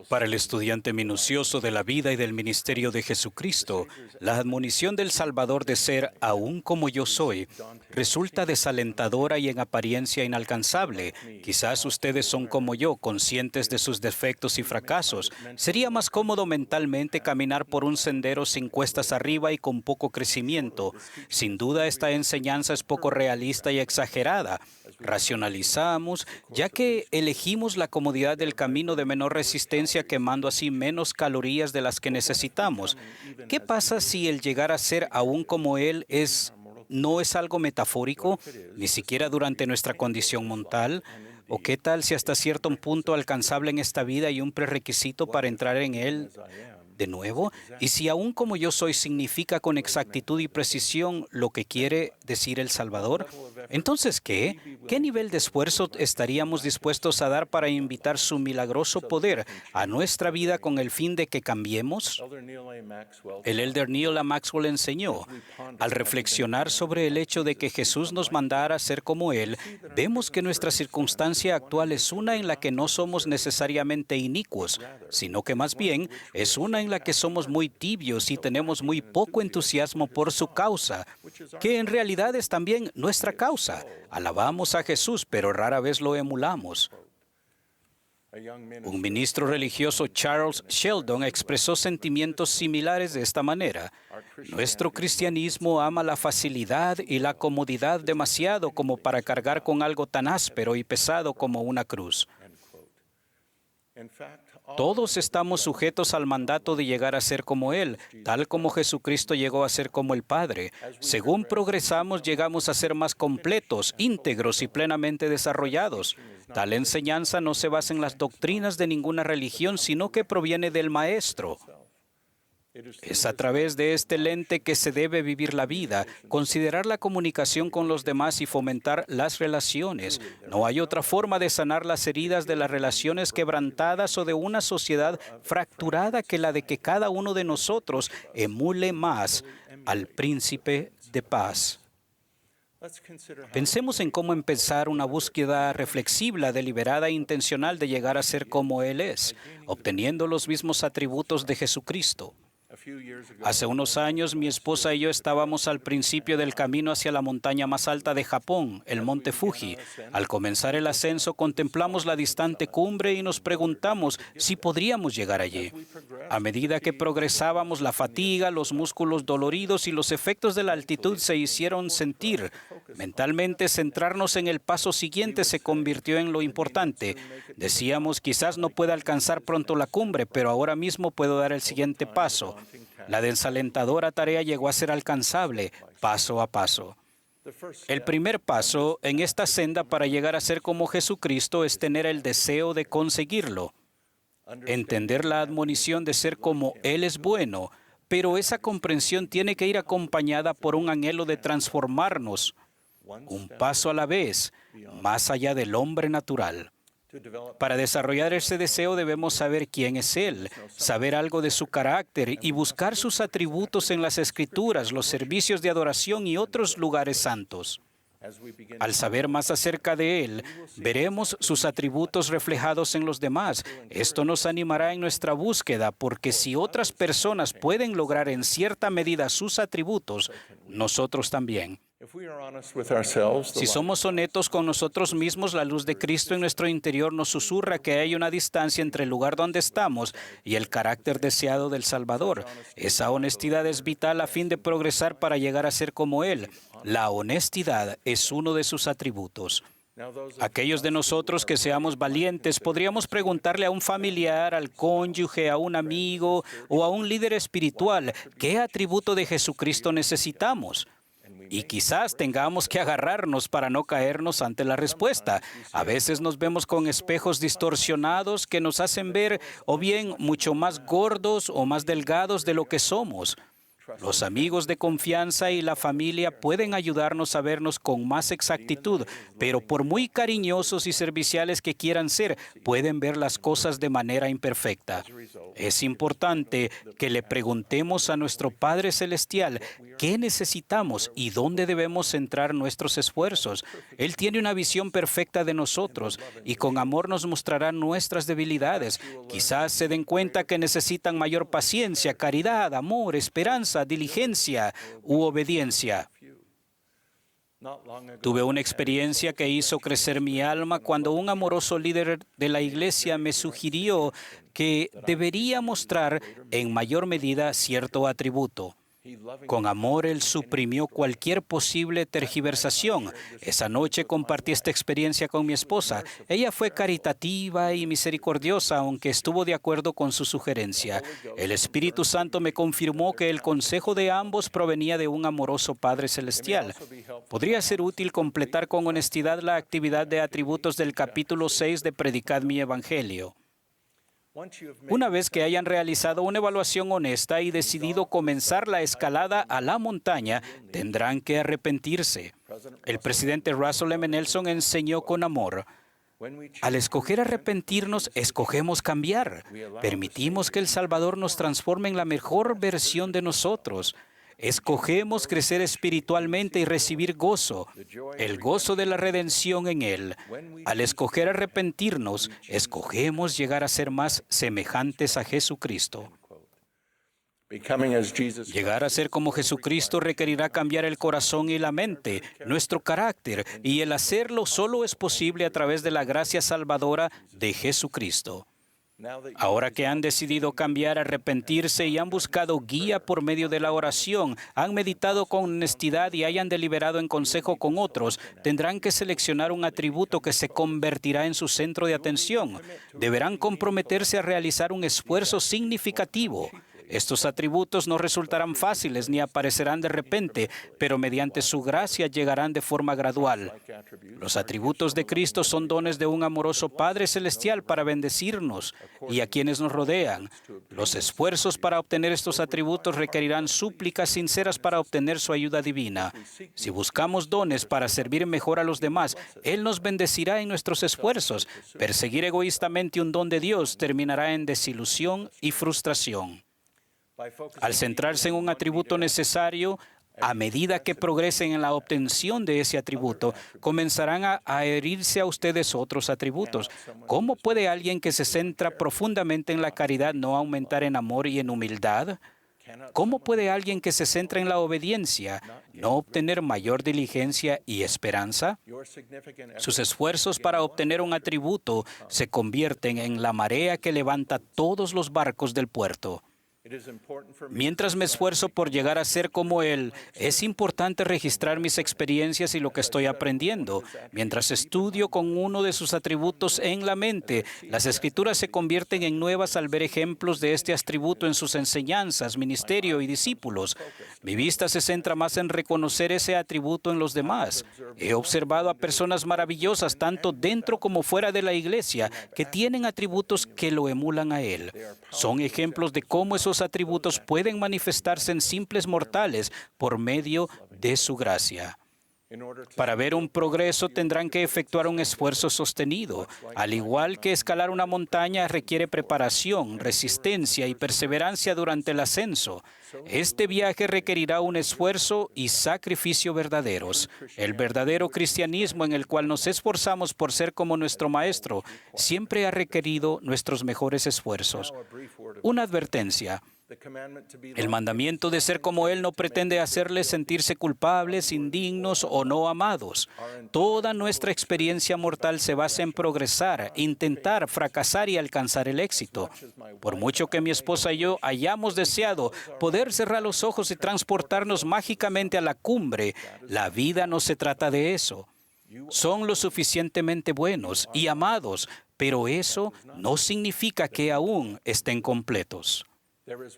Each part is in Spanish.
Para el estudiante minucioso de la vida y del ministerio de Jesucristo, la admonición del Salvador de ser aún como yo soy resulta desalentadora y en apariencia inalcanzable. Quizás ustedes son como yo, conscientes de sus defectos y fracasos. Sería más cómodo mentalmente caminar por un sendero sin cuestas arriba y con poco crecimiento. Sin duda, esta enseñanza es poco realista y exagerada. Racionalizamos, ya que elegimos la comodidad del camino de menor resistencia, quemando así menos calorías de las que necesitamos. ¿Qué pasa si el llegar a ser aún como Él no es algo metafórico, ni siquiera durante nuestra condición mortal? ¿O qué tal si hasta cierto punto alcanzable en esta vida hay un prerequisito para entrar en Él de nuevo? Y si aún como yo soy significa con exactitud y precisión lo que quiere decir el Salvador, entonces ¿qué? ¿Qué nivel de esfuerzo estaríamos dispuestos a dar para invitar su milagroso poder a nuestra vida con el fin de que cambiemos? El elder Neil A. Maxwell enseñó: al reflexionar sobre el hecho de que Jesús nos mandara a ser como Él, vemos que nuestra circunstancia actual es una en la que no somos necesariamente inicuos, sino que más bien es una en la que somos muy tibios y tenemos muy poco entusiasmo por su causa, que en realidad es también nuestra causa. Alabamos a Jesús, pero rara vez lo emulamos. Un ministro religioso, Charles Sheldon, expresó sentimientos similares de esta manera: nuestro cristianismo ama la facilidad y la comodidad demasiado como para cargar con algo tan áspero y pesado como una cruz. Todos estamos sujetos al mandato de llegar a ser como Él, tal como Jesucristo llegó a ser como el Padre. Según progresamos, llegamos a ser más completos, íntegros y plenamente desarrollados. Tal enseñanza no se basa en las doctrinas de ninguna religión, sino que proviene del Maestro. Es a través de este lente que se debe vivir la vida, considerar la comunicación con los demás y fomentar las relaciones. No hay otra forma de sanar las heridas de las relaciones quebrantadas o de una sociedad fracturada que la de que cada uno de nosotros emule más al Príncipe de Paz. Pensemos en cómo empezar una búsqueda reflexiva, deliberada e intencional de llegar a ser como Él es, obteniendo los mismos atributos de Jesucristo. Hace unos años, mi esposa y yo estábamos al principio del camino hacia la montaña más alta de Japón, el Monte Fuji. Al comenzar el ascenso, contemplamos la distante cumbre y nos preguntamos si podríamos llegar allí. A medida que progresábamos, la fatiga, los músculos doloridos y los efectos de la altitud se hicieron sentir. Mentalmente, centrarnos en el paso siguiente se convirtió en lo importante. Decíamos: quizás no pueda alcanzar pronto la cumbre, pero ahora mismo puedo dar el siguiente paso. La desalentadora tarea llegó a ser alcanzable, paso a paso. El primer paso en esta senda para llegar a ser como Jesucristo es tener el deseo de conseguirlo. Entender la admonición de ser como Él es bueno, pero esa comprensión tiene que ir acompañada por un anhelo de transformarnos, un paso a la vez, más allá del hombre natural. Para desarrollar ese deseo debemos saber quién es Él, saber algo de su carácter y buscar sus atributos en las Escrituras, los servicios de adoración y otros lugares santos. Al saber más acerca de Él, veremos sus atributos reflejados en los demás. Esto nos animará en nuestra búsqueda, porque si otras personas pueden lograr en cierta medida sus atributos, nosotros también. Si somos honestos con nosotros mismos, la luz de Cristo en nuestro interior nos susurra que hay una distancia entre el lugar donde estamos y el carácter deseado del Salvador. Esa honestidad es vital a fin de progresar para llegar a ser como Él. La honestidad es uno de sus atributos. Aquellos de nosotros que seamos valientes, podríamos preguntarle a un familiar, al cónyuge, a un amigo o a un líder espiritual, ¿qué atributo de Jesucristo necesitamos? Y quizás tengamos que agarrarnos para no caernos ante la respuesta. A veces nos vemos con espejos distorsionados que nos hacen ver o bien mucho más gordos o más delgados de lo que somos. Los amigos de confianza y la familia pueden ayudarnos a vernos con más exactitud, pero por muy cariñosos y serviciales que quieran ser, pueden ver las cosas de manera imperfecta. Es importante que le preguntemos a nuestro Padre Celestial qué necesitamos y dónde debemos centrar nuestros esfuerzos. Él tiene una visión perfecta de nosotros y con amor nos mostrará nuestras debilidades. Quizás se den cuenta que necesitan mayor paciencia, caridad, amor, esperanza, diligencia u obediencia. Tuve una experiencia que hizo crecer mi alma cuando un amoroso líder de la iglesia me sugirió que debería mostrar en mayor medida cierto atributo. Con amor, él suprimió cualquier posible tergiversación. Esa noche compartí esta experiencia con mi esposa. Ella fue caritativa y misericordiosa, aunque estuvo de acuerdo con su sugerencia. El Espíritu Santo me confirmó que el consejo de ambos provenía de un amoroso Padre Celestial. Podría ser útil completar con honestidad la actividad de atributos del capítulo 6 de Predicad mi Evangelio. Una vez que hayan realizado una evaluación honesta y decidido comenzar la escalada a la montaña, tendrán que arrepentirse. El presidente Russell M. Nelson enseñó con amor: al escoger arrepentirnos, escogemos cambiar. Permitimos que el Salvador nos transforme en la mejor versión de nosotros. Escogemos crecer espiritualmente y recibir gozo, el gozo de la redención en Él. Al escoger arrepentirnos, escogemos llegar a ser más semejantes a Jesucristo. Llegar a ser como Jesucristo requerirá cambiar el corazón y la mente, nuestro carácter, y el hacerlo solo es posible a través de la gracia salvadora de Jesucristo. Ahora que han decidido cambiar, arrepentirse y han buscado guía por medio de la oración, han meditado con honestidad y hayan deliberado en consejo con otros, tendrán que seleccionar un atributo que se convertirá en su centro de atención. Deberán comprometerse a realizar un esfuerzo significativo. Estos atributos no resultarán fáciles ni aparecerán de repente, pero mediante su gracia llegarán de forma gradual. Los atributos de Cristo son dones de un amoroso Padre Celestial para bendecirnos y a quienes nos rodean. Los esfuerzos para obtener estos atributos requerirán súplicas sinceras para obtener su ayuda divina. Si buscamos dones para servir mejor a los demás, Él nos bendecirá en nuestros esfuerzos. Perseguir egoístamente un don de Dios terminará en desilusión y frustración. Al centrarse en un atributo necesario, a medida que progresen en la obtención de ese atributo, comenzarán a adherirse a ustedes otros atributos. ¿Cómo puede alguien que se centra profundamente en la caridad no aumentar en amor y en humildad? ¿Cómo puede alguien que se centra en la obediencia no obtener mayor diligencia y esperanza? Sus esfuerzos para obtener un atributo se convierten en la marea que levanta todos los barcos del puerto. Mientras me esfuerzo por llegar a ser como Él, es importante registrar mis experiencias y lo que estoy aprendiendo. Mientras estudio con uno de sus atributos en la mente, las Escrituras se convierten en nuevas al ver ejemplos de este atributo en sus enseñanzas, ministerio y discípulos. Mi vista se centra más en reconocer ese atributo en los demás. He observado a personas maravillosas, tanto dentro como fuera de la iglesia, que tienen atributos que lo emulan a Él. Son ejemplos de cómo esos atributos pueden manifestarse en simples mortales por medio de su gracia. Para ver un progreso tendrán que efectuar un esfuerzo sostenido. Al igual que escalar una montaña requiere preparación, resistencia y perseverancia durante el ascenso. Este viaje requerirá un esfuerzo y sacrificio verdaderos. El verdadero cristianismo en el cual nos esforzamos por ser como nuestro Maestro siempre ha requerido nuestros mejores esfuerzos. Una advertencia. El mandamiento de ser como Él no pretende hacerles sentirse culpables, indignos o no amados. Toda nuestra experiencia mortal se basa en progresar, intentar, fracasar y alcanzar el éxito. Por mucho que mi esposa y yo hayamos deseado poder cerrar los ojos y transportarnos mágicamente a la cumbre, la vida no se trata de eso. Son lo suficientemente buenos y amados, pero eso no significa que aún estén completos.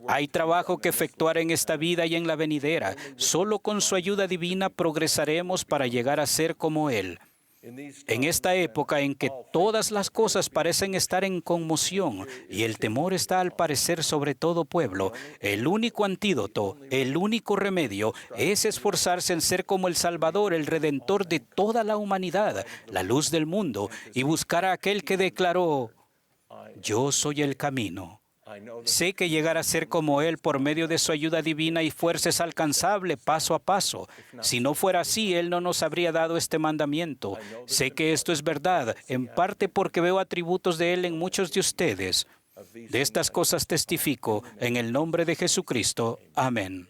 Hay trabajo que efectuar en esta vida y en la venidera. Solo con su ayuda divina progresaremos para llegar a ser como Él. En esta época en que todas las cosas parecen estar en conmoción y el temor está al parecer sobre todo pueblo, el único antídoto, el único remedio es esforzarse en ser como el Salvador, el Redentor de toda la humanidad, la luz del mundo, y buscar a aquel que declaró: yo soy el camino. Sé que llegar a ser como Él por medio de su ayuda divina y fuerza es alcanzable paso a paso. Si no fuera así, Él no nos habría dado este mandamiento. Sé que esto es verdad, en parte porque veo atributos de Él en muchos de ustedes. De estas cosas testifico en el nombre de Jesucristo. Amén.